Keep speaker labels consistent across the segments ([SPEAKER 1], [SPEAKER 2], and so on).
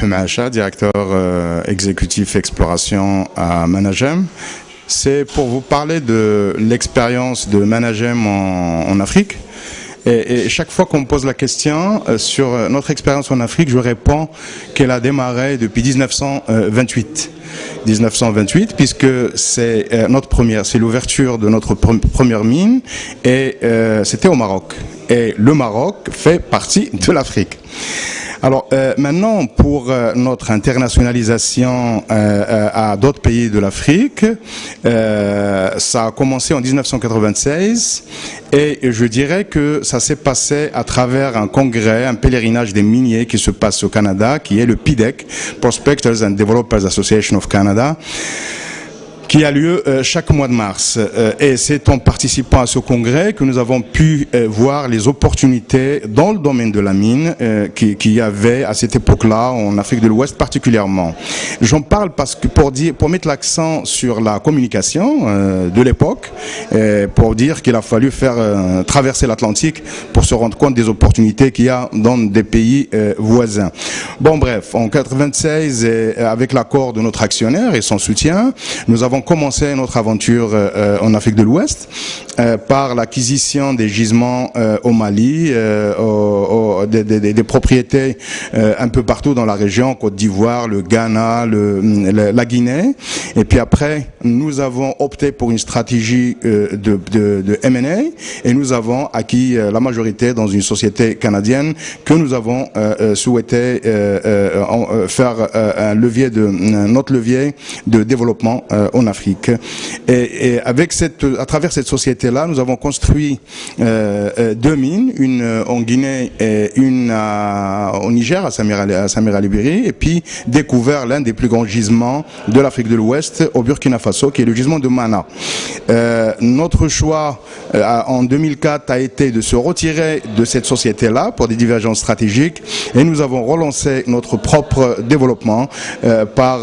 [SPEAKER 1] Hemacha, directeur exécutif exploration à Managem. C'est pour vous parler de l'expérience de Managem en Afrique. Et chaque fois qu'on me pose la question sur notre expérience en Afrique, je réponds qu'elle a démarré depuis 1928. 1928, puisque c'est c'est l'ouverture de notre première mine, et c'était au Maroc. Et le Maroc fait partie de l'Afrique. Alors maintenant, pour notre internationalisation à d'autres pays de l'Afrique, ça a commencé en 1996 et je dirais que ça s'est passé à travers un congrès, un pèlerinage des miniers qui se passe au Canada, qui est le PDEC, Prospectors and Developers Association of Canada, qui a lieu chaque mois de mars. Et c'est en participant à ce congrès que nous avons pu voir les opportunités dans le domaine de la mine qu'il y avait à cette époque-là, en Afrique de l'Ouest particulièrement. J'en parle parce que pour mettre l'accent sur la communication de l'époque, pour dire qu'il a fallu faire traverser l'Atlantique pour se rendre compte des opportunités qu'il y a dans des pays voisins. Bon bref, en 1996, avec l'accord de notre actionnaire et son soutien, nous avons commencé notre aventure en Afrique de l'Ouest par l'acquisition des gisements au Mali, des propriétés un peu partout dans la région, Côte d'Ivoire, le Ghana, la Guinée. Et puis après, nous avons opté pour une stratégie de M&A et nous avons acquis la majorité dans une société canadienne que nous avons souhaité faire notre levier de développement en Afrique. Et avec à travers cette société-là, nous avons construit deux mines, une en Guinée et une au Niger, à Samira Libéry, et puis découvert l'un des plus grands gisements de l'Afrique de l'Ouest au Burkina Faso, qui est le gisement de Mana. Notre choix en 2004 a été de se retirer de cette société-là pour des divergences stratégiques, et nous avons relancé notre propre développement par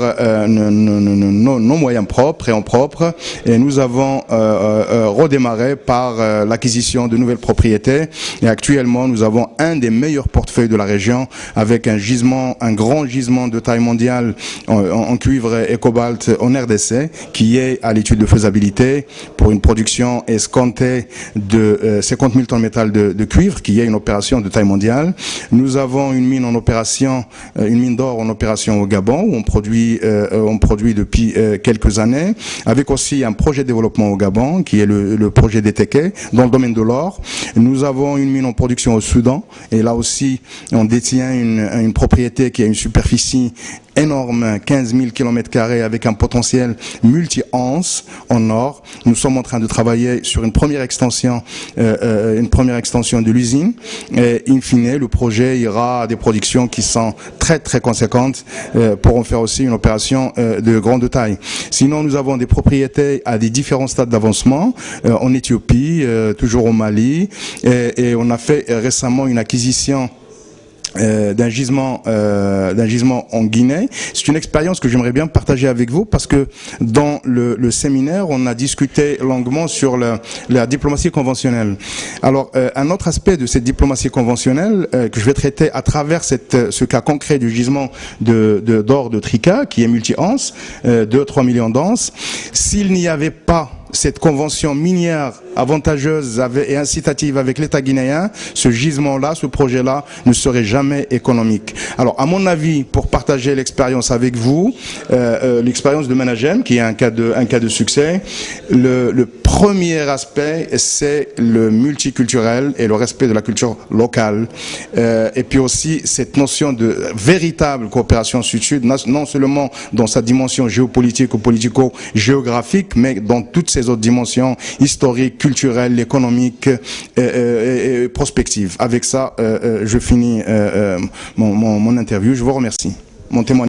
[SPEAKER 1] nos moyens propres et en propre, et nous avons redémarré par l'acquisition de nouvelles propriétés, et actuellement nous avons un des meilleurs portefeuilles de la région avec un grand gisement de taille mondiale en cuivre et cobalt en RDC qui est à l'étude de faisabilité pour une production escomptée de 50 000 tonnes de métal de cuivre, qui est une opération de taille mondiale. Nous avons une mine en opération, une mine d'or en opération au Gabon où on produit depuis quelques années, avec aussi un projet de développement au Gabon qui est le projet DTK dans le domaine de l'or. Nous avons une mine en production au Soudan et là aussi on détient une propriété qui a une superficie énorme, 15 000 km² avec un potentiel multi-onces en or. Nous sommes en train de travailler sur une première extension de l'usine. Et in fine, le projet ira à des productions qui sont très très conséquentes pour en faire aussi une opération de grande taille. Sinon, nous avons des propriétés à des différents stades d'avancement en Éthiopie, toujours au Mali, et on a fait récemment une acquisition d'un gisement en Guinée. C'est une expérience que j'aimerais bien partager avec vous parce que dans le séminaire, on a discuté longuement sur la diplomatie conventionnelle. Alors, un autre aspect de cette diplomatie conventionnelle que je vais traiter à travers ce cas concret du gisement d'or de Trika, qui est multi-onces, 2-3 millions d'onces. S'il n'y avait pas cette convention minière avantageuse et incitative avec l'État guinéen, ce gisement-là, ce projet-là ne serait jamais économique. Alors, à mon avis, pour partager l'expérience avec vous, l'expérience de Managem, qui est un cas de succès, le premier aspect, c'est le multiculturel et le respect de la culture locale. Et puis aussi, cette notion de véritable coopération sud-sud, non seulement dans sa dimension géopolitique ou politico-géographique, mais dans toutes ses autres dimensions historiques, culturelles, économiques et prospectives. Avec ça, je finis mon interview. Je vous remercie. Mon témoignage.